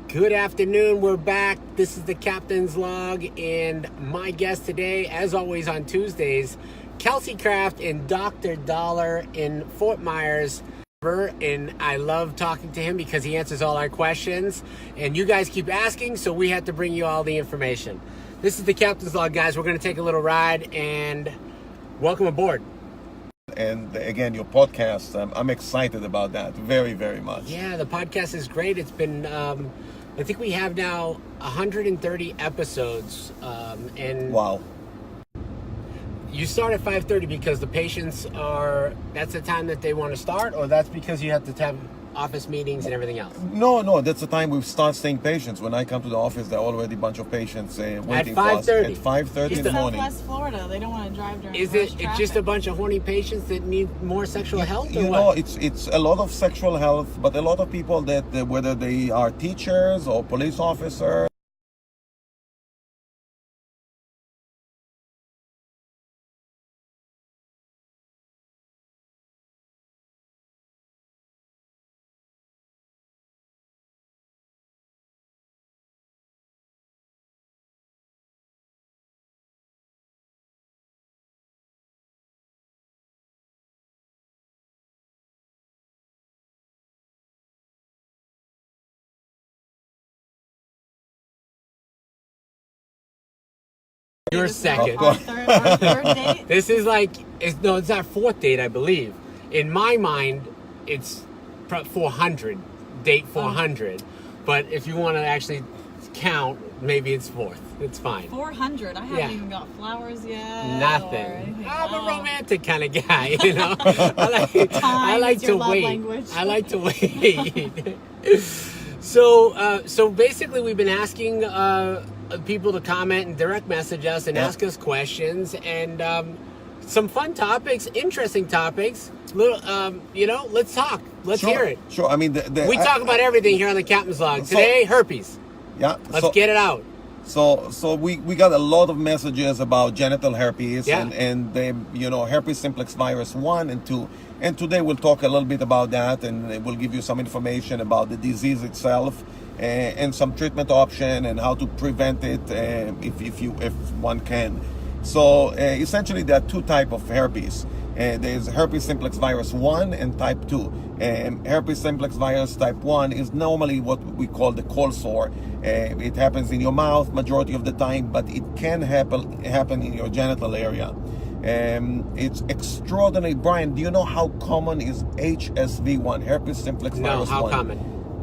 Good afternoon, we're back. This is the Captain's Log, and my guest today, as always on Tuesdays, Capt and Dr. Daller in Fort Myers. And I love talking to him because he answers all our questions, and you guys keep asking, so we have to bring you all the information. This is the Captain's Log, guys. We're going to take a little ride, and welcome aboard. And again, your podcast, I'm excited about that very, very much. Yeah, the podcast is great. It's been, I think we have now 130 episodes. And wow. You start at 5:30 because the patients that's the time that they want to start, or that's because you have to have office meetings and everything else? No, that's the time we start seeing patients. When I come to the office, there are already a bunch of patients waiting for us. At 5:30 in the morning. Southwest Florida, they don't want to drive during Is rush it traffic. just a bunch of horny patients that need more sexual health, or You know, it's a lot of sexual health, but a lot of people that, whether they are teachers or police officers, You're second. Our third date? This is it's our fourth date, I believe. In my mind, it's 400, date 400. But if you want to actually count, maybe it's fourth. It's fine. 400. I haven't even got flowers yet. Nothing. I'm a romantic kind of guy, you know. I like to wait. I like to wait. So basically, we've been asking people to comment and direct message us and ask us questions, and some fun topics, interesting topics. Little, let's talk. Let's hear it. Sure. I mean, we talk about everything here on the Captain's Log. Today, herpes. Yeah. Let's get it out. So we got a lot of messages about genital herpes and the herpes simplex virus 1 and 2. And today we'll talk a little bit about that, and we'll give you some information about the disease itself and some treatment option and how to prevent it if one can. So essentially there are two types of herpes. There's herpes simplex virus 1 and type 2. Herpes simplex virus type 1 is normally what we call the cold sore. It happens in your mouth majority of the time, but it can happen in your genital area. It's extraordinary. Brien, do you know how common is HSV1, herpes simplex virus 1? No, how common?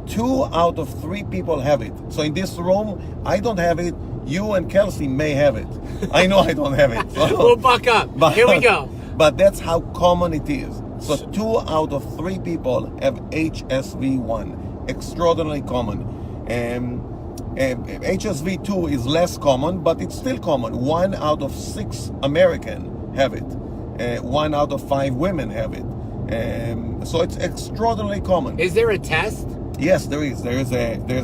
2 out of 3 people have it. So in this room, I don't have it. You and Kelsey may have it. I know I don't have it. So, we'll buck up. Here we go. But that's how common it is. So 2 out of 3 people have HSV1. Extraordinarily common. HSV2 is less common, but it's still common. 1 out of 6 Americans have it. 1 out of 5 women have it. So it's extraordinarily common. Is there a test? Yes, there is. There's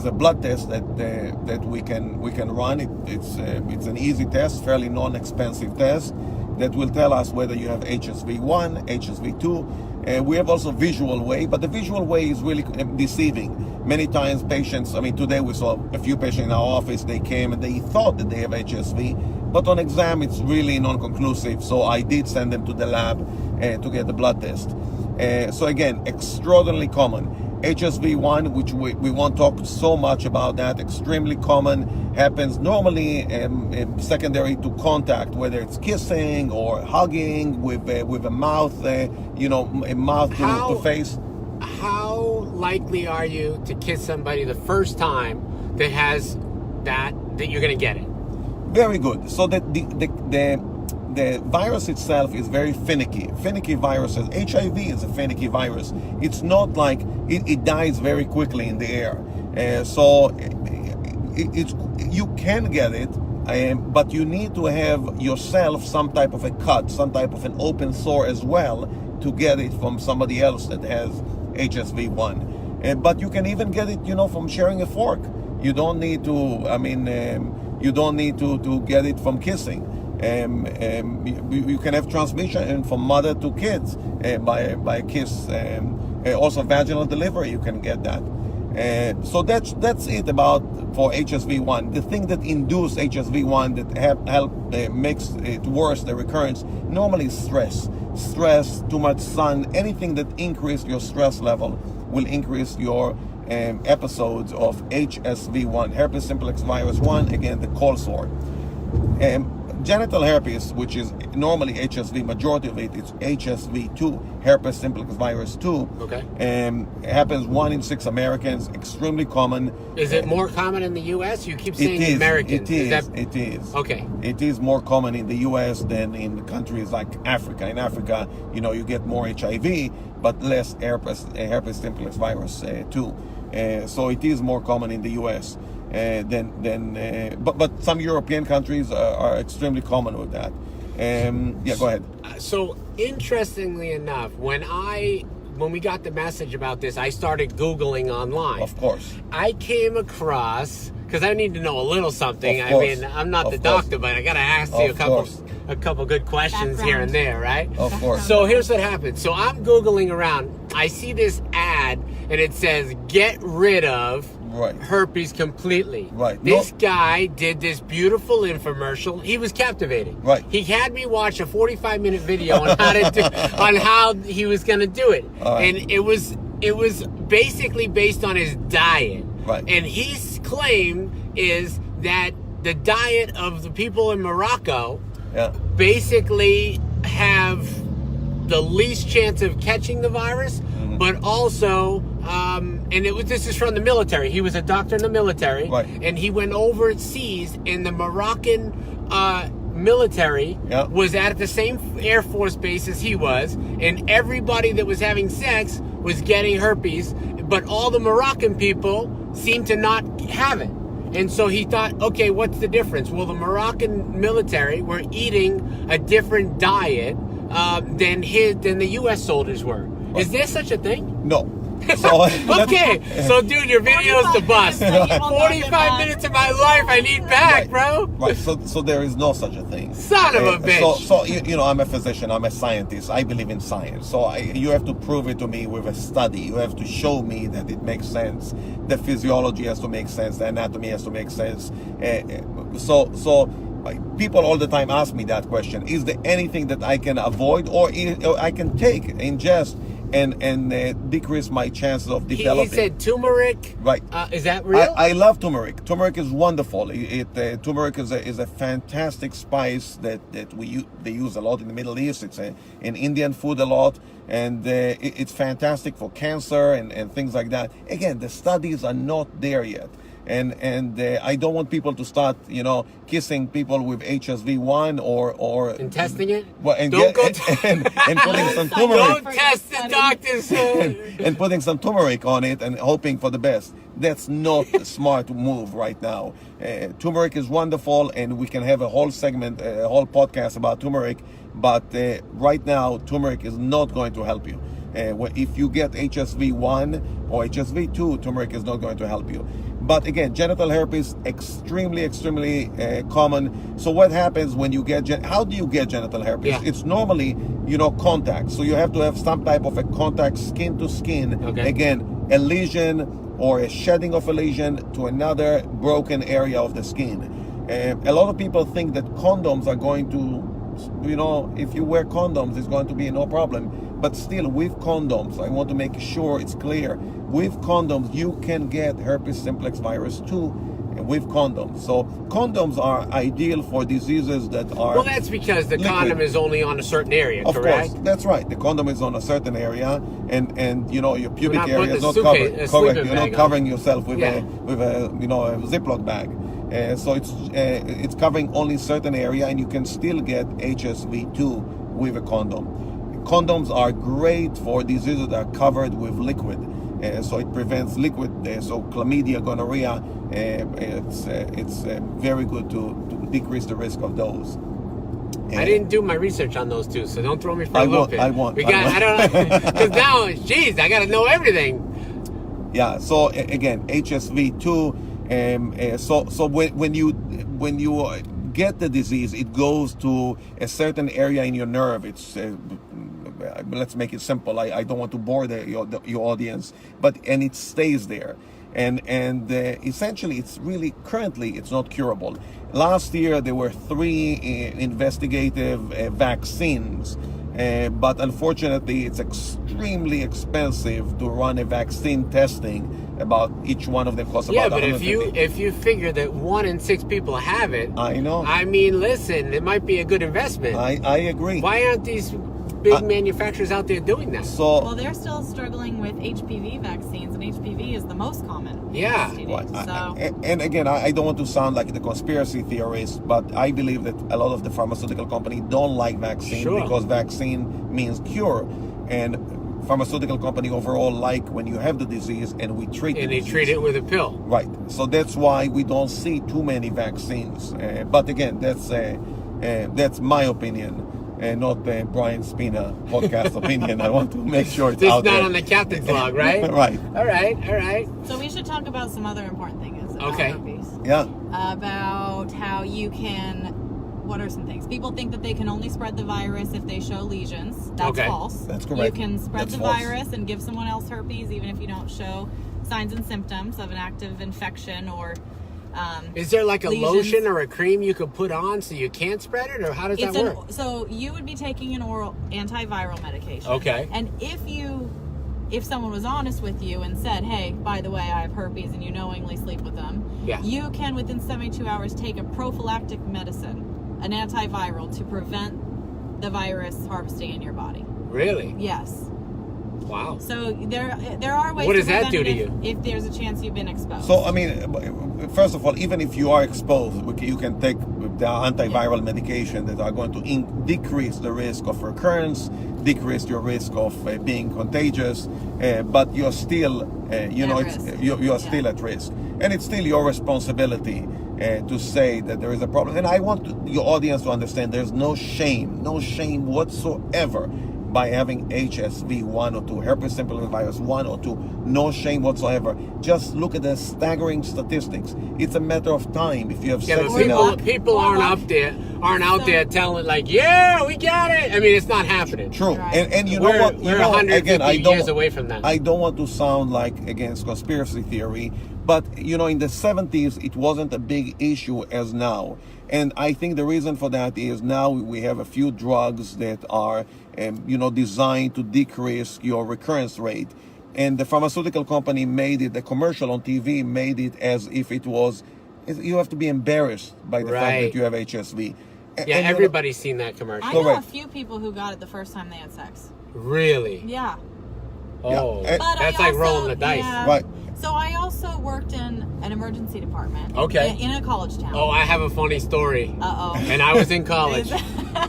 a blood test that we can run. It's an easy test, fairly non-expensive test that will tell us whether you have HSV1, HSV2. We have also visual way, but the visual way is really deceiving. Many times patients, today we saw a few patients in our office, they came and they thought that they have HSV, but on exam it's really non-conclusive. So I did send them to the lab to get the blood test. So again, extraordinarily common. HSV1, which we won't talk so much about that, extremely common, happens normally secondary to contact, whether it's kissing or hugging with a mouth, a mouth to face. How likely are you to kiss somebody the first time that has that you're going to get it? Very good. So that the virus itself is very finicky. Finicky viruses. HIV is a finicky virus. It's not like it dies very quickly in the air. So you can get it, but you need to have yourself some type of a cut, some type of an open sore as well to get it from somebody else that has HSV1. But you can even get it, from sharing a fork. You don't need to. You don't need to get it from kissing. You can have transmission from mother to kids by a kiss. Also vaginal delivery, you can get that. So that's it about for HSV1. The thing that induce HSV1 that makes it worse, the recurrence, normally is stress, too much sun. Anything that increase your stress level will increase your episodes of HSV1, herpes simplex virus 1, again the cold sore. Genital herpes, which is normally HSV, majority of it is HSV2, herpes simplex virus 2. Okay. Happens 1 in 6 Americans, extremely common. Is it more common in the U.S.? You keep saying Americans. It is. Okay. It is more common in the U.S. than in countries like Africa. In Africa, you get more HIV, but less herpes simplex virus 2. So it is more common in the U.S. But some European countries are extremely common with that. Yeah, go ahead. So interestingly enough, when we got the message about this, I started Googling online. Of course. I came across, because I need to know a little something. Of course. I mean, I'm not the course. doctor, but I got to ask you a couple good questions here and there, right? Of course. So here's what happened. So I'm Googling around. I see this ad, and it says, get rid of herpes completely. Right. This guy did this beautiful infomercial. He was captivating. Right. He had me watch a 45-minute video on how he was going to do it. Right. And it was basically based on his diet. Right. And his claim is that the diet of the people in Morocco basically have the least chance of catching the virus, but also, this is from the military. He was a doctor in the military, and he went overseas, and the Moroccan military was at the same Air Force base as he was, and everybody that was having sex was getting herpes, but all the Moroccan people seemed to not have it. And so he thought, okay, what's the difference? Well, the Moroccan military were eating a different diet than the U.S. soldiers were. Is there such a thing? No. So, okay, so dude, your video's the bust. 45 minutes of my life I need back, bro. Right, so there is no such a thing. Son of a bitch. So I'm a physician, I'm a scientist, I believe in science. So you have to prove it to me with a study. You have to show me that it makes sense. The physiology has to make sense, the anatomy has to make sense. So people all the time ask me that question. Is there anything that I can avoid or I can take, ingest, and decrease my chances of developing? He said turmeric. Right. Is that real? I love turmeric. Turmeric is wonderful. Turmeric is a fantastic spice that they use a lot in the Middle East. It's in Indian food a lot, and it's fantastic for cancer and things like that. Again, the studies are not there yet. And I don't want people to start, kissing people with HSV1 or and testing it. Well, and putting some turmeric. Don't test the doctors. And putting some turmeric on it and hoping for the best. That's not a smart move right now. Turmeric is wonderful, and we can have a whole segment, a whole podcast about turmeric. But right now, turmeric is not going to help you. If you get HSV1 or HSV2, turmeric is not going to help you. But again, genital herpes, extremely common. So what happens when you get, how do you get genital herpes? Yeah. It's normally, contact. So you have to have some type of a contact, skin to skin. Okay. Again, a lesion or a shedding of a lesion to another broken area of the skin. A lot of people think that condoms are going to, if you wear condoms, it's going to be no problem. But still, with condoms, I want to make sure it's clear. With condoms, you can get herpes simplex virus 2 with condoms. So condoms are ideal for diseases that are... Well, that's because the condom is only on a certain area, of correct? Of course, that's right. The condom is on a certain area, and your pubic area is not covered. Correct. You're not covering yourself with a Ziploc bag. So it's covering only certain area, and you can still get HSV2 with a condom. Condoms are great for diseases that are covered with liquid, so it prevents liquid. So chlamydia, gonorrhea, it's very good to decrease the risk of those. I didn't do my research on those two, so don't throw me for a loop. I won't. I don't know, because now, geez, I got to know everything. Yeah. So again, HSV2. So when you get the disease, it goes to a certain area in your nerve. It's let's make it simple. I don't want to bore your audience, and it stays there. and essentially it's really currently it's not curable. Last year there were 3 investigative vaccines, but unfortunately it's extremely expensive to run a vaccine testing. About each one of them costs about but $150. if you figure that 1 in 6 people have it, I know. I mean, listen, it might be a good investment. I agree. Why aren't these big manufacturers out there doing that? Well, they're still struggling with HPV vaccines, and HPV is the most common. Yeah. STD, so. And again, I don't want to sound like the conspiracy theorist, but I believe that a lot of the pharmaceutical companies don't like vaccine because vaccine means cure, and pharmaceutical company overall like when you have the disease and we treat it. And they treat it with a pill. Right. So that's why we don't see too many vaccines. But again, that's my opinion. Not Brien Spina podcast opinion. I want to make sure it's out there. It's not on the Captain's log, right? Right. All right. So we should talk about some other important things about Okay. herpes. Yeah. About how you can. What are some things? People think that they can only spread the virus if they show lesions. That's false. That's correct. You can spread That's the false. virus and give someone else herpes even if you don't show signs and symptoms of an active infection or. Is there like a lesions. lotion or a cream you could put on so you can't spread it, or how does that work? So you would be taking an oral antiviral medication. Okay. And if someone was honest with you and said, hey, by the way, I have herpes, and you knowingly sleep with them, you can within 72 hours take a prophylactic medicine, an antiviral, to prevent the virus harvesting in your body. Really? Yes. Wow. So there are ways. What does to that do prevent to it you? if there's a chance you've been exposed. So, I mean, first of all, even if you are exposed, you can take the antiviral medication that are going to decrease the risk of recurrence, decrease your risk of being contagious, but you're still, you're still at risk. And it's still your responsibility to say that there is a problem. And I want your audience to understand there's no shame whatsoever by having HSV 1 or 2, herpes simplex virus 1 or 2, no shame whatsoever. Just look at the staggering statistics. It's a matter of time if you have sex but people aren't out there telling like, yeah, we got it. I mean, it's not happening. True. Right. And you know what? We're 150 years away from that. I don't want to sound like against conspiracy theory, but in the 70s it wasn't a big issue as now. And I think the reason for that is now we have a few drugs that are designed to decrease your recurrence rate. And the pharmaceutical company the commercial on TV made it as if it was, you have to be embarrassed by the fact that you have HSV. Yeah, and everybody's seen that commercial. I know a few people who got it the first time they had sex. Really? Yeah. Oh, Yeah. that's like rolling the dice. Yeah. Right. So I also worked in an emergency department. Okay. In a college town. Oh, I have a funny story. Uh-oh. And I was in college.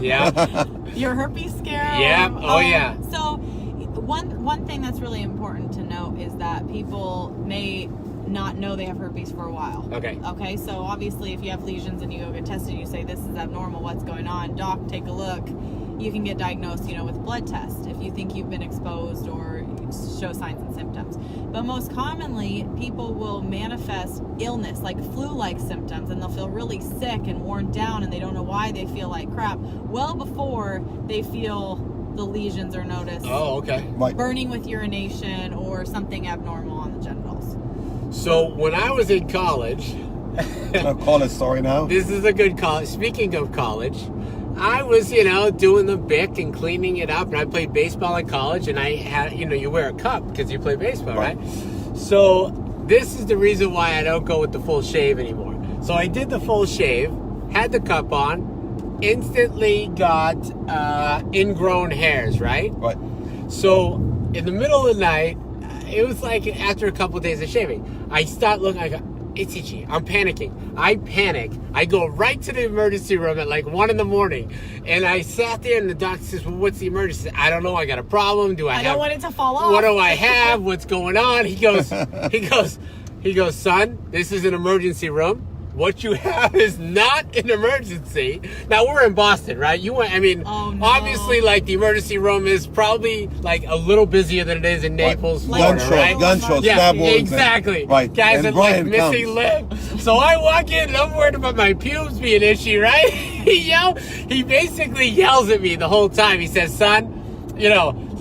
Yeah. Your herpes scare? Yeah. Oh, yeah. So one thing that's really important to note is that people may not know they have herpes for a while. Okay, so obviously if you have lesions and you go get tested, you say, this is abnormal, what's going on? Doc, take a look. You can get diagnosed, with blood tests if you think you've been exposed or show signs and symptoms. But most commonly, people will manifest illness, like flu-like symptoms, and they'll feel really sick and worn down, and they don't know why they feel like crap, well before they feel the lesions are noticed. Oh, okay. Right. Burning with urination or something abnormal on the genitals. So when I was in college, I'll call it story now. this is a good college. Speaking of college, I was, doing the bic and cleaning it up, and I played baseball in college, and I had, you wear a cup because you play baseball, right? So this is the reason why I don't go with the full shave anymore. So I did the full shave, had the cup on, instantly got ingrown hairs, right? Right. So in the middle of the night, it was like after a couple of days of shaving, I start looking, I go, it's itchy. I'm panicking. I panic. I go right to the emergency room at like 1 a.m. And I sat there and the doctor says, well, what's the emergency? I don't know. I got a problem. I don't want it to fall off. What do I have? What's going on? He goes, son, this is an emergency room. What you have is not an emergency. Now we're in Boston, right? Obviously, like the emergency room is probably like a little busier than it is in Naples, Florida, right? Gunshots, Yeah, stab wounds. exactly. Right. Guys And are like Brien missing comes. lip. So I walk in and I'm worried about my pubes being itchy, right? He basically yells at me the whole time. He says, son,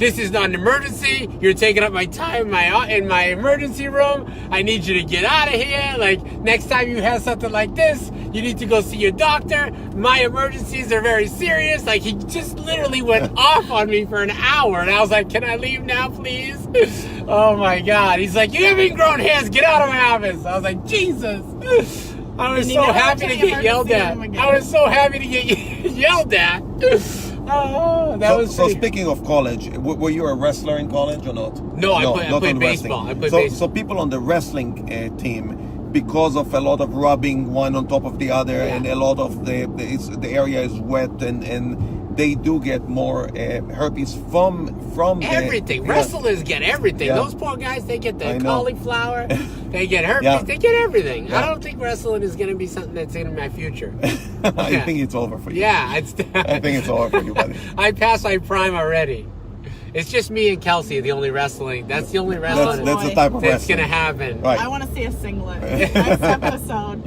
This is not an emergency. You're taking up my time in my emergency room. I need you to get out of here. Like, next time you have something like this, you need to go see your doctor. My emergencies are very serious. Like, he just literally went off on me for an hour. And I was like, can I leave now, please? Oh, my God. He's like, you have ingrown hairs. Get out of my office. I was like, Jesus. I was so happy to get yelled at. I was so happy to get yelled at. Oh, that was so speaking of college, were you a wrestler in college or not? No, I played baseball. So people on the wrestling team, because of a lot of rubbing one on top of the other, and a lot of the area is wet, and they do get more herpes from everything. Wrestlers get everything. Yeah. Those poor guys, they get the cauliflower, they get herpes, they get everything. Yeah. I don't think wrestling is going to be something that's in my future. I think it's over for you. Yeah, I think it's over for you, buddy. I passed my prime already. It's just me and Kelsey, the only wrestling. That's the only wrestling that's the type of that's wrestling going to happen. Right. I want to see a singlet next episode.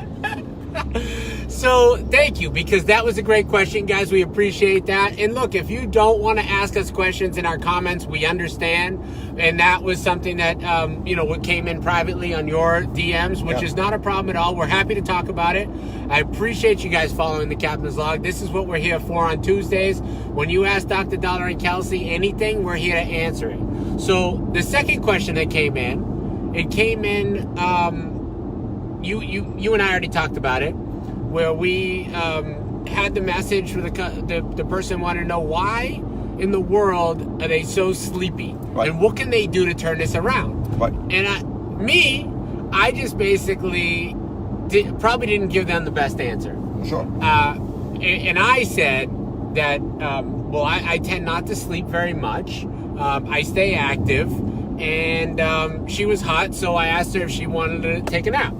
So thank you, because that was a great question, guys. We appreciate that. And look, if you don't want to ask us questions in our comments, we understand. And that was something that what came in privately on your DMs, which is not a problem at all. We're happy to talk about it. I appreciate you guys following the Captain's Log. This is what we're here for on Tuesdays. When you ask Dr. Daller and Kelsey anything, we're here to answer it. So the second question that came in, you and I already talked about it, where we had the message for the person wanted to know why in the world are they so sleepy, and what can they do to turn this around? Right. And I just basically probably didn't give them the best answer. Sure. And I said that I tend not to sleep very much. I stay active, and she was hot, so I asked her if she wanted to take a nap.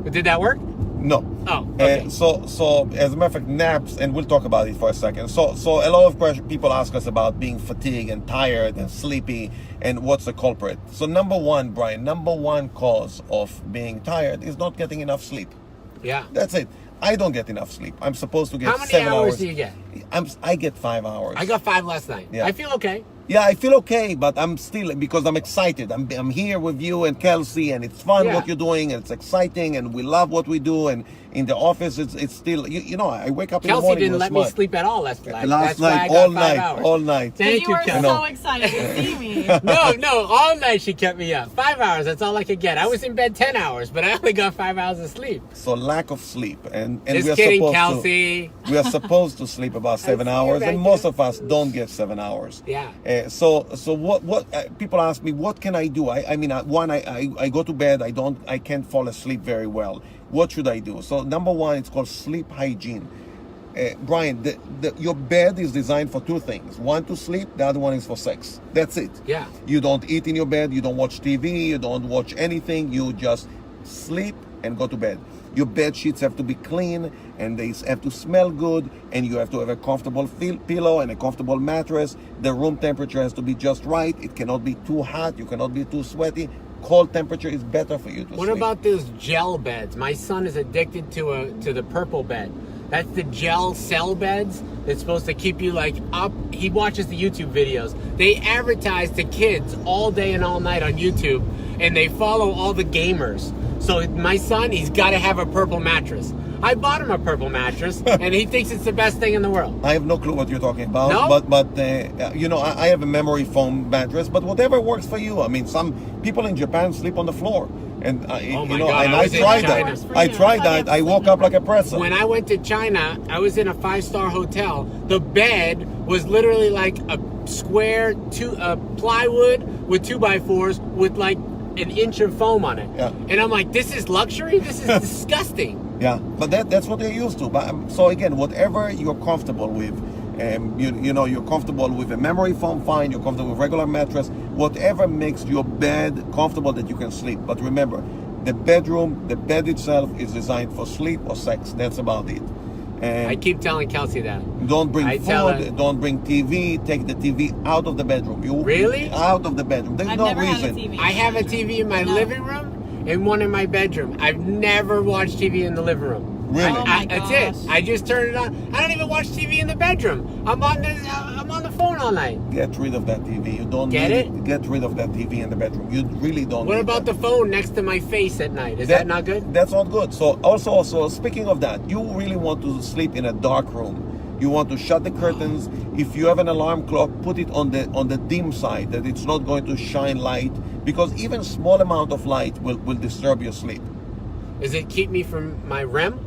Did that work? No. Oh, okay. So as a matter of fact, naps, and we'll talk about it for a second. So a lot of people ask us about being fatigued and tired and sleepy, and what's the culprit. So number one cause of being tired is not getting enough sleep. Yeah. That's it. I don't get enough sleep. I'm supposed to get How many 7 hours. hours do you get? I get 5 hours. I got 5 last night. Yeah. I feel okay. Yeah, I feel okay, but I'm still, because I'm excited. I'm here with you and Kelsey, and it's fun what you're doing, and it's exciting, and we love what we do, and in the office, it's still, I wake up in the morning. Kelsey didn't let me sleep at all last night. Last That's why night, I got all night. Thank you, were Kelsey. so excited to see me. No, all night she kept me up. 5 hours, that's all I could get. I was in bed 10 hours, but I only got 5 hours of sleep. So lack of sleep, and Just we are kidding, supposed Kelsey. we are supposed to sleep about 7 hours, and most of us don't get 7 hours. Yeah. So what people ask me, what can I do? I go to bed. I can't fall asleep very well. What should I do? So number one, it's called sleep hygiene. Brien, your bed is designed for two things. One, to sleep. The other one is for sex. That's it. Yeah. You don't eat in your bed. You don't watch TV. You don't watch anything. You just sleep and go to bed. Your bed sheets have to be clean, and they have to smell good, and you have to have a comfortable pillow and a comfortable mattress. The room temperature has to be just right. It cannot be too hot. You cannot be too sweaty. Cold temperature is better for you to sleep. What about those gel beds? My son is addicted to the purple bed. That's the gel cell beds that's supposed to keep you up. He watches the YouTube videos. They advertise to kids all day and all night on YouTube, and they follow all the gamers. So my son, he's got to have a purple mattress. I bought him a purple mattress, and he thinks it's the best thing in the world. I have no clue what you're talking about. No? But I have a memory foam mattress, but whatever works for you. I mean, some people in Japan sleep on the floor. And I tried that. I tried that. I woke up like a pretzel. When I went to China, I was in a 5-star hotel. The bed was literally like a square plywood with 2x4s with an inch of foam on it. Yeah. And I'm like, this is luxury? This is disgusting. Yeah, but that's what they're used to. But so again, whatever you're comfortable with, you're comfortable with a memory foam, fine. You're comfortable with regular mattress, whatever makes your bed comfortable that you can sleep. But remember, the bed itself is designed for sleep or sex. That's about it. And I keep telling Kelsey that. Don't bring food. Don't bring TV. Take the TV out of the bedroom. Really? Out of the bedroom. There's no reason. I have a TV in my living room and one in my bedroom. I've never watched TV in the living room. Really? Oh my That's gosh. it. I just turn it on. I don't even watch TV in the bedroom. I'm on the phone all night. Get rid of that TV. You don't Get need it? Get rid of that TV in the bedroom. You really don't. What need about that. the phone next to my face at night? Is that not good? That's not good. So also, speaking of that, you really want to sleep in a dark room. You want to shut the curtains. If you have an alarm clock, put it on the dim side, that it's not going to shine light, because even small amount of light will disturb your sleep. Does it keep me from my REM?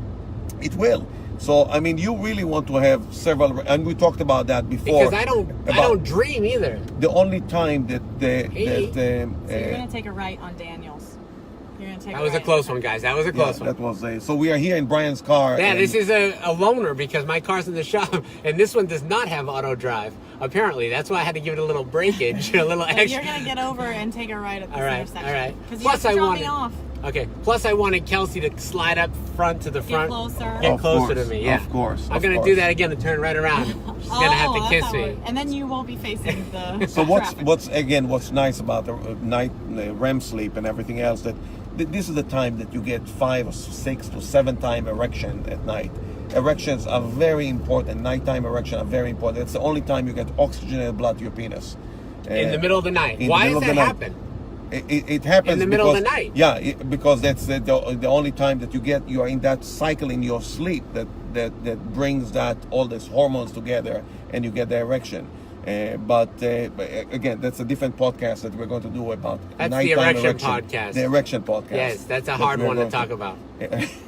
It will. So I mean, you really want to have several, and we talked about that before. Because I don't dream either. The only time that So you're gonna take a right on Daniels. You're gonna take. That was a close one, guys. That was a close one. That was so we are here in Brian's car. Yeah, and this is a loaner because my car's in the shop, and this one does not have auto drive. Apparently, that's why I had to give it a little breakage, a little So extra. you're gonna get over and take a right at this All right, intersection. all right. Because you have to drop me off. Okay. Plus, I wanted Kelsey to slide up front to the front. Closer. Get Of closer course, to me. Yeah. of course, I'm of gonna course. do that again to turn right around. She's gonna have to kiss me. And then you won't be facing the. So traffic. what's nice about the night REM sleep and everything else, that this is the time that you get 5 or 6 to 7 time erection at night. Erections are very important. Nighttime erection are very important. It's the only time you get oxygenated blood to your penis. In the middle of the night. in the Why middle does of that the night. happen? It happens In the middle of because- the night. Yeah, because that's the only time that you are in that cycle in your sleep that brings all these hormones together and you get the erection. But again, that's a different podcast that we're going to do about That's the nighttime erection podcast. The erection podcast. Yes, that's a that hard we're one to going talk about.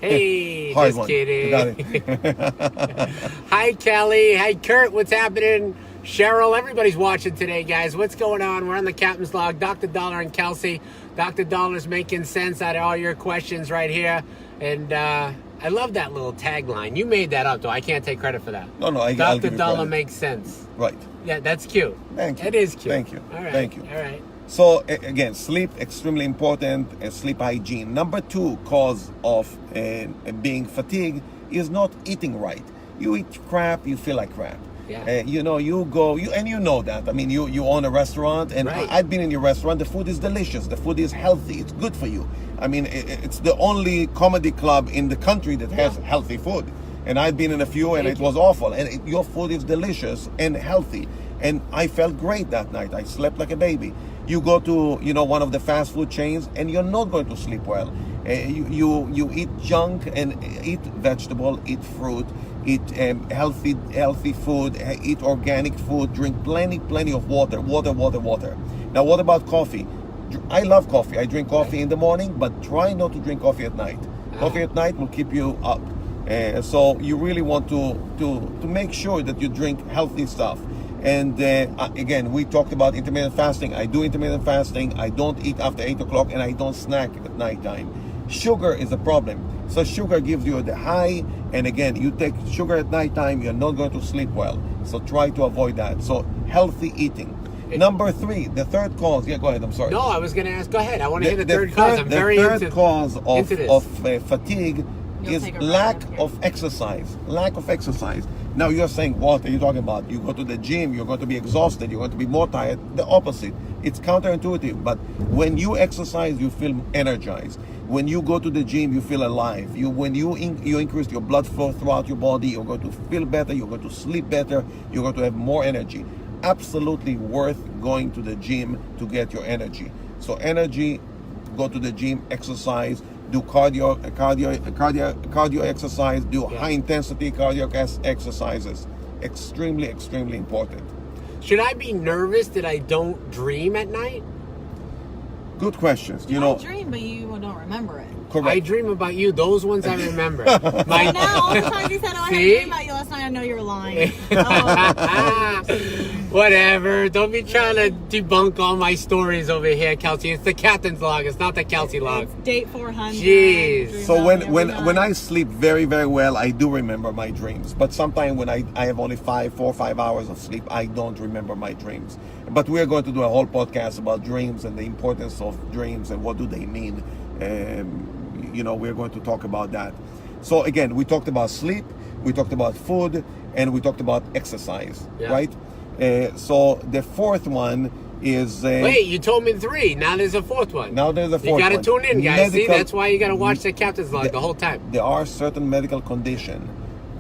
Hey, Hard just one. kidding. Got it. Hi, Kelly. Hi, Kurt. What's happening? Cheryl, everybody's watching today, guys. What's going on? We're on the Captain's Log. Dr. Daller and Kelsey. Dr. Daller's making sense out of all your questions right here. And I love that little tagline. You made that up, though. I can't take credit for that. No, I'll Dr. give you Daller credit. makes sense. Right. Yeah, that's cute. Thank you. It is cute. Thank you. All right. Thank you. All right. So again, sleep extremely important, and sleep hygiene. Number 2 cause of being fatigued is not eating right. You eat crap, you feel like crap. Yeah. You know that. I mean, you own a restaurant, and Right. I've been in your restaurant. The food is delicious. The food is healthy. It's good for you. I mean, it's the only comedy club in the country that has healthy food. And I've been in a few, and it was awful. And your food is delicious and healthy. And I felt great that night. I slept like a baby. You go to one of the fast food chains, and you're not going to sleep well. You eat junk and eat vegetable, eat fruit, eat healthy food, eat organic food, drink plenty of water. Now, what about coffee? I love coffee. I drink coffee in the morning, but try not to drink coffee at night. Coffee at night will keep you up. So you really want to make sure that you drink healthy stuff. And again, we talked about intermittent fasting. I do intermittent fasting. I don't eat after 8 o'clock, and I don't snack at nighttime. Sugar is a problem. So sugar gives you the high, and again, you take sugar at nighttime, you're not going to sleep well. So try to avoid that. So healthy eating. Number 3, the third cause. Yeah, go ahead. I'm sorry. No, I was going to ask. Go ahead. I want to hear the third cause. I'm very third into cause into this. of fatigue You'll is take a lack right here. of exercise. Lack of exercise. Now you're saying, what are you talking about? You go to the gym, you're going to be exhausted, you're going to be more tired. The opposite. It's counterintuitive, but when you exercise, you feel energized. When you go to the gym, you feel alive. When you increase your blood flow throughout your body, you're going to feel better, you're going to sleep better, you're going to have more energy. Absolutely worth going to the gym to get your energy. So energy, go to the gym, exercise, do cardio exercise, do high intensity cardio exercises. Extremely important. Should I be nervous that I don't dream at night? Good questions. You dream, but you don't remember it. Correct. I dream about you. Those ones I remember. Now, all the times you said, "Oh, I had a See? dream about you last night," I know you're lying. Oh. Whatever. Don't be trying to debunk all my stories over here, Kelsey. It's the Captain's Log. It's not the Kelsey Log. It's date 400. Jeez. Dream So about me when every I night. sleep very well, I do remember my dreams. But sometimes when I have only 4 or 5 hours of sleep, I don't remember my dreams. But we are going to do a whole podcast about dreams and the importance of dreams and what do they mean. We're going to talk about that. So again, we talked about sleep, we talked about food, and we talked about exercise, Yeah. right? So the fourth one is... Wait, you told me 3. Now there's a 4th one. Now there's a 4th one. You got to tune in, guys. See, that's why you got to watch the Captain's Log the whole time. There are certain medical conditions,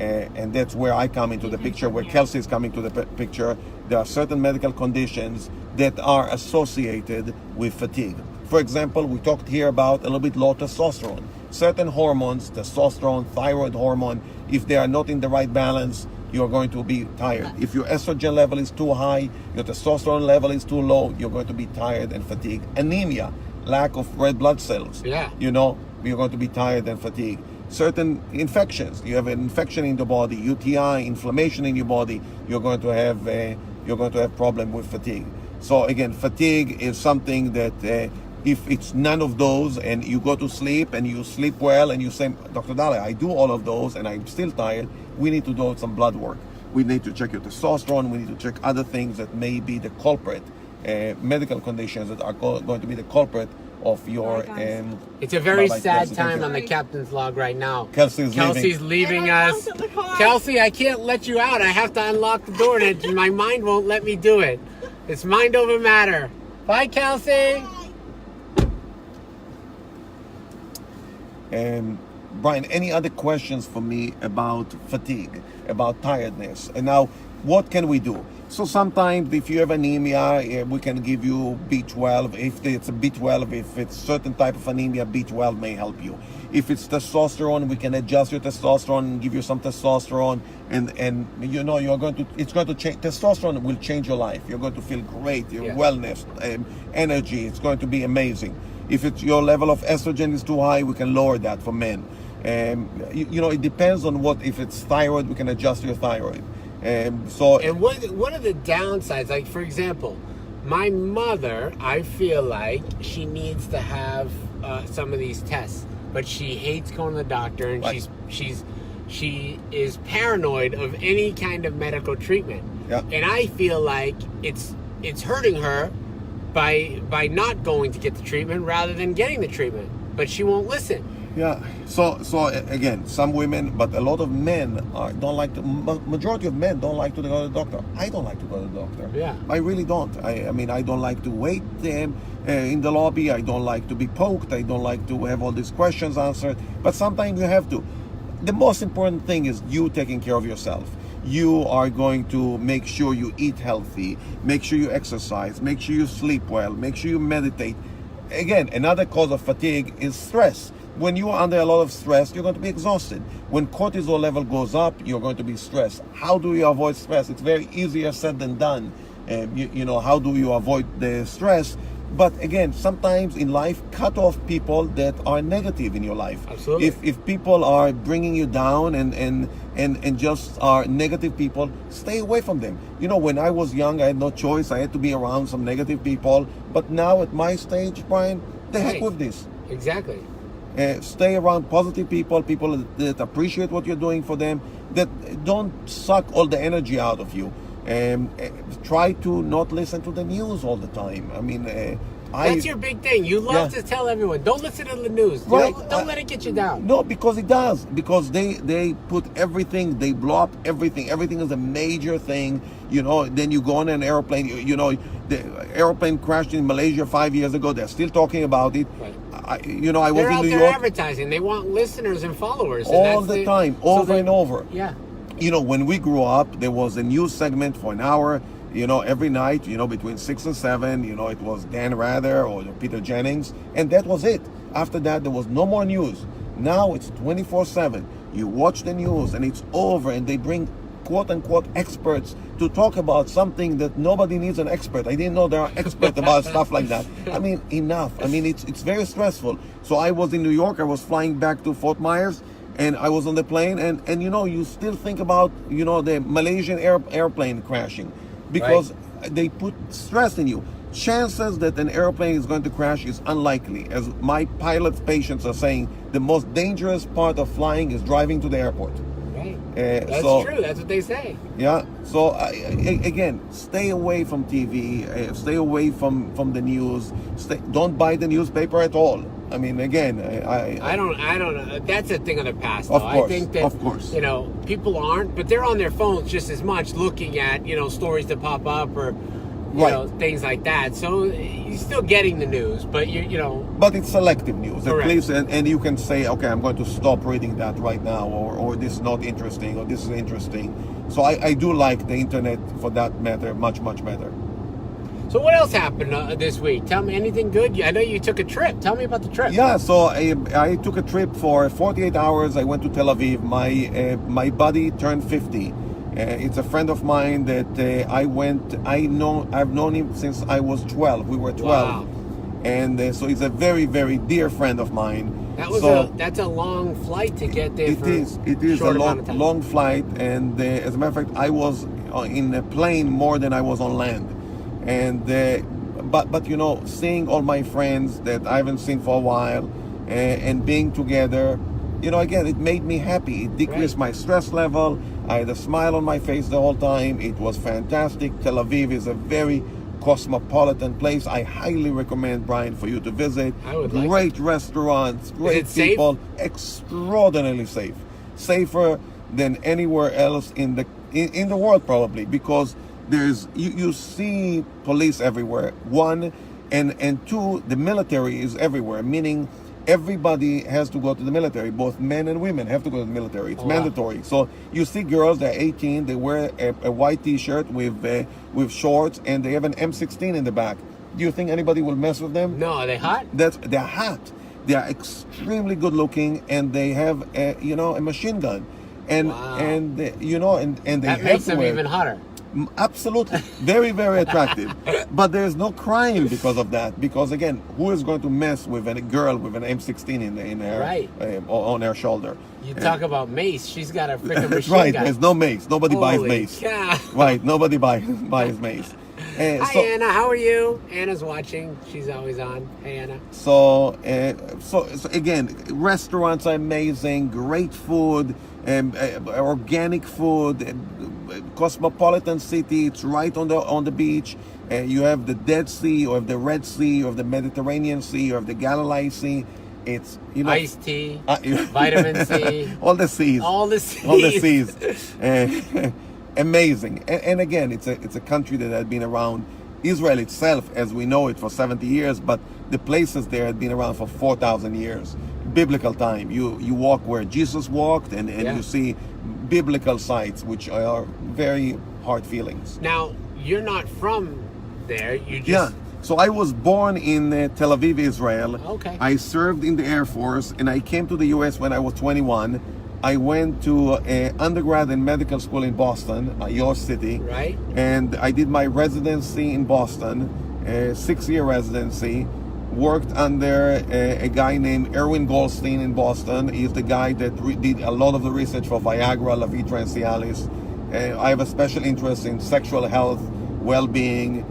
and that's where I come into the picture, where Kelsey is coming to the picture. There are certain medical conditions that are associated with fatigue. For example, we talked here about a little bit low testosterone. Certain hormones, testosterone, thyroid hormone, if they are not in the right balance, you're going to be tired. If your estrogen level is too high, your testosterone level is too low, you're going to be tired and fatigued. Anemia, lack of red blood cells. Yeah. You know, you're going to be tired and fatigued. Certain infections, you have an infection in the body, UTI, inflammation in your body, you're going to have problem with fatigue. So again, fatigue is something that if it's none of those and you go to sleep and you sleep well and you say, Dr. Daller, I do all of those and I'm still tired, we need to do some blood work. We need to check your testosterone, we need to check other things that may be the culprit, medical conditions that are going to be the culprit of your... it's a very sad time on the Captain's Log right now. Kelsey's leaving us. Kelsey, I can't let you out. I have to unlock the door and my mind won't let me do it. It's mind over matter. Bye, Kelsey. Brien, any other questions for me about fatigue, about tiredness? And now, what can we do? So sometimes if you have anemia, we can give you B12. If it's a B12, if it's certain type of anemia, B12 may help you. If it's testosterone, we can adjust your testosterone and give you some testosterone, and you know it's going to change. Testosterone will change your life. You're going to feel great, your wellness, energy. It's going to be amazing. If it's your level of estrogen is too high, we can lower that for men. You know, it depends on what. If it's thyroid, we can adjust your thyroid. And what are the downsides? Like, for example, my mother, I feel like she needs to have some of these tests, but she hates going to the doctor, and she is paranoid of any kind of medical treatment. Yeah. And I feel like it's hurting her by not going to get the treatment rather than getting the treatment, but she won't listen. Yeah. So again, some women, but a lot of men don't like to. Majority of men don't like to go to the doctor. I don't like to go to the doctor. Yeah. I really don't. I mean, I don't like to wait in the lobby. I don't like to be poked. I don't like to have all these questions answered. But sometimes you have to. The most important thing is you taking care of yourself. You are going to make sure you eat healthy, make sure you exercise, make sure you sleep well, make sure you meditate. Again, another cause of fatigue is stress. When you are under a lot of stress, you're going to be exhausted. When cortisol level goes up, you're going to be stressed. How do you avoid stress? It's very easier said than done. You know, how do you avoid the stress? But again, sometimes in life, cut off people that are negative in your life. Absolutely. If people are bringing you down and just are negative people, stay away from them. You know, when I was young, I had no choice. I had to be around some negative people. But now at my stage, Brien, the heck with this. Exactly. Stay around positive people, people that appreciate what you're doing for them, that don't suck all the energy out of you. Try to not listen to the news all the time. I mean, that's your big thing. You love to tell everyone, don't listen to the news. Right. Don't let it get you down. No, because it does. Because they put everything, they blow up everything. Everything is a major thing. You know, then you go on an airplane. You know, the airplane crashed in Malaysia 5 years ago. They're still talking about it. Right. I was in New York. They're out there advertising. They want listeners and followers. All the time, over and over. Yeah. You know, when we grew up, there was a news segment for an hour, you know, every night, you know, between 6 and 7, you know, it was Dan Rather or Peter Jennings, and that was it. After that, there was no more news. Now it's 24/7. You watch the news and it's over, and they bring quote-unquote experts to talk about something that nobody needs an expert. I didn't know there are experts about stuff like that. I mean, enough. I mean, it's very stressful. So I was in New York. I was flying back to Fort Myers, and I was on the plane, and you know, you still think about, you know, the Malaysian airplane crashing, because they put stress in you. Chances that an airplane is going to crash is unlikely. As my pilot patients are saying, the most dangerous part of flying is driving to the airport. That's true. That's what they say. Yeah. So again, stay away from TV. Stay away from the news. Don't buy the newspaper at all. I mean, again, I don't know. That's a thing of the past, though. Of course, I think that, of course, you know, people aren't, but they're on their phones just as much, looking at, you know, stories that pop up or things like that. So you're still getting the news, but you know. But it's selective news, correct. at least, and you can say, okay, I'm going to stop reading that right now, or this is not interesting, or this is interesting. So I do like the internet for that matter much better. So what else happened this week? Tell me anything good. I know you took a trip. Tell me about the trip. Yeah, so I took a trip for 48 hours. I went to Tel Aviv. My buddy turned 50. It's a friend of mine that I've known him since I was 12. We were 12. Wow. And so he's a very, very dear friend of mine. That's a long flight to get there. It is a long flight, and as a matter of fact, I was in a plane more than I was on land. And but you know, seeing all my friends that I haven't seen for a while, and being together, you know, again, it made me happy. It decreased my stress level. I had a smile on my face the whole time. It was fantastic. Tel Aviv is a very cosmopolitan place. I highly recommend, Brien, for you to visit. I would great restaurants, great people, extraordinarily safe, safer than anywhere else in the world probably, because you see police everywhere, one, and two, the military is everywhere, meaning everybody has to go to the military. Both men and women have to go to the military. It's mandatory. So you see girls, they're 18, they wear a white t-shirt with shorts, and they have an M16 in the back. Do you think anybody will mess with them? No, are they hot? They're hot. They are extremely good looking, and they have a machine gun. And they that makes them even hotter. Absolutely. Very, very attractive. But there's no crime because of that. Because again, who is going to mess with a girl with an M16 in her on her shoulder? You talk about mace. She's got a freaking machine right. gun. There's no mace. Nobody buys Holy mace. cow. Right. Nobody buys mace. Hi, Anna. How are you? Anna's watching. She's always on. Hey, Anna. So again, restaurants are amazing. Great food. Organic food. Cosmopolitan city. It's right on the beach. You have the Dead Sea, or the Red Sea, or the Mediterranean Sea, or the Galilee Sea. It's iced tea, vitamin C, all the seas, amazing. And again, it's a country that had been around. Israel itself, as we know it, for 70 years, but the places there had been around for 4,000 years. Biblical time. You walk where Jesus walked, and you see biblical sites, which are very hard feelings. Now, you're not from there. You just... So I was born in Tel Aviv, Israel. Okay. I served in the Air Force, and I came to the U.S. when I was 21. I went to undergrad and medical school in Boston, your city. Right. And I did my residency in Boston, 6-year residency. Worked under a guy named Erwin Goldstein in Boston. He's the guy that did a lot of the research for Viagra, Levitra, and Cialis. I have a special interest in sexual health, well-being.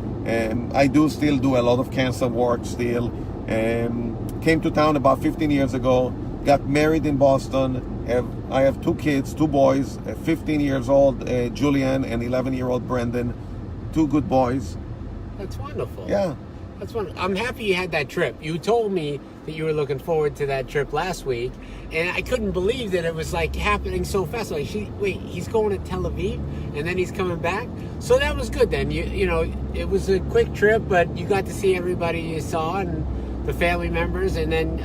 I still do a lot of cancer work still. Came to town about 15 years ago. Got married in Boston. I have 2 kids, 2 boys, 15 years old Julian and 11-year-old Brendan. 2 good boys. That's wonderful. Yeah. That's wonderful. I'm happy you had that trip. You told me that you were looking forward to that trip last week, and I couldn't believe that it was like happening so fast. Like, he's going to Tel Aviv, and then he's coming back. So that was good then. You know, it was a quick trip, but you got to see everybody you saw and the family members, and then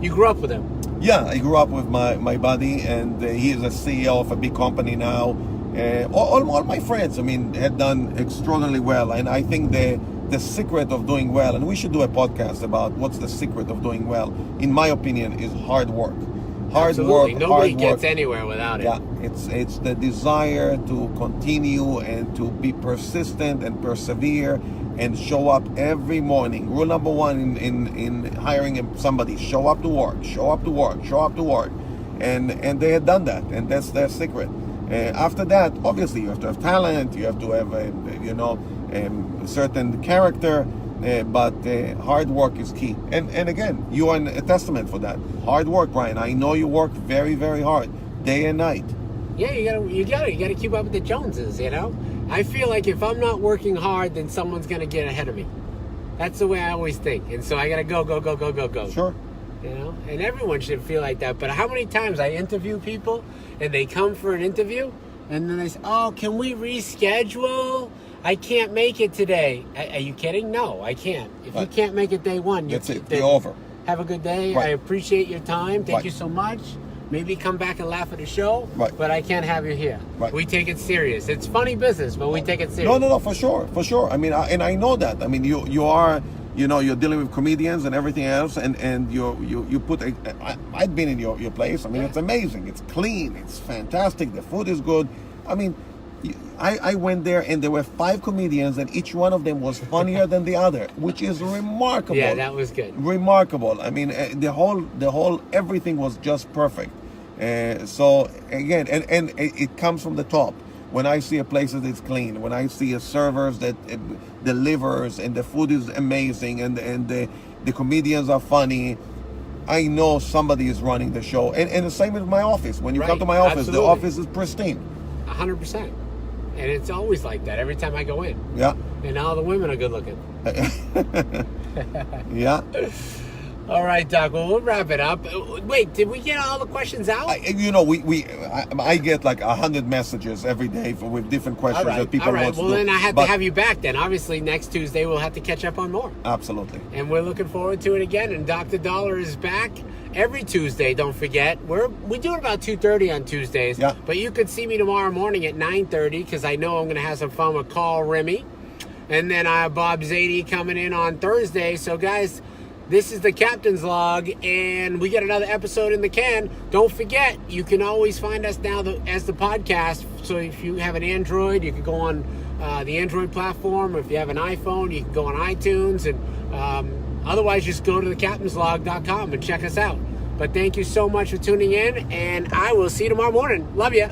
you grew up with him. Yeah, I grew up with my buddy, and he is a CEO of a big company now. All my friends, I mean, had done extraordinarily well, and I think the secret of doing well, and we should do a podcast about what's the secret of doing well, in my opinion, is hard work. Absolutely. Nobody gets anywhere without it. Yeah, it's the desire to continue and to be persistent and persevere and show up every morning. Rule number 1 in hiring somebody: show up to work, show up to work, show up to work. And they had done that, and that's their secret. After that, obviously, you have to have talent, you have to have a certain character, but hard work is key. And again, you are a testament for that. Hard work, Brien. I know you work very, very hard, day and night. Yeah, you gotta keep up with the Joneses, you know? I feel like if I'm not working hard, then someone's gonna get ahead of me. That's the way I always think. And so I gotta go. Sure. You know? And everyone should feel like that. But how many times I interview people, and they come for an interview, and then they say, oh, can we reschedule? I can't make it today. Are you kidding? No, I can't. If you can't make it day one, that's it. You're over. Have a good day. I appreciate your time. Thank you so much. Maybe come back and laugh at the show, but I can't have you here. We take it serious. It's funny business, but we take it serious. No, for sure. I mean, and I know that. I mean, you are, you're dealing with comedians and everything else, and you put. I've been in your place. I mean, it's amazing. It's clean. It's fantastic. The food is good. I mean, I went there and there were 5 comedians and each one of them was funnier than the other, which is remarkable. Yeah, that was good. Remarkable. I mean, the whole everything was just perfect. So again, and it comes from the top. When I see a place that is clean, when I see a servers that delivers and the food is amazing and the comedians are funny, I know somebody is running the show. And the same with my office. When you come to my office, the office is pristine. 100%. And it's always like that every time I go in. Yeah. And all the women are good looking. Yeah. All right, Doc. Well, we'll wrap it up. Wait, did we get all the questions out? I get like 100 messages every day with different questions that people want to do. Well, then I have to have you back then. Obviously, next Tuesday we'll have to catch up on more. Absolutely. And we're looking forward to it again. And Dr. Daller is back every Tuesday. Don't forget, we do it about 2:30 on Tuesdays. Yeah. But you could see me tomorrow morning at 9:30 because I know I'm going to have some fun with Carl Remy, and then I have Bob Zadie coming in on Thursday. So, guys. This is the Captain's Log, and we got another episode in the can. Don't forget, you can always find us now as the podcast. So if you have an Android, you can go on the Android platform. If you have an iPhone, you can go on iTunes. And otherwise, just go to thecaptainslog.com and check us out. But thank you so much for tuning in, and I will see you tomorrow morning. Love you.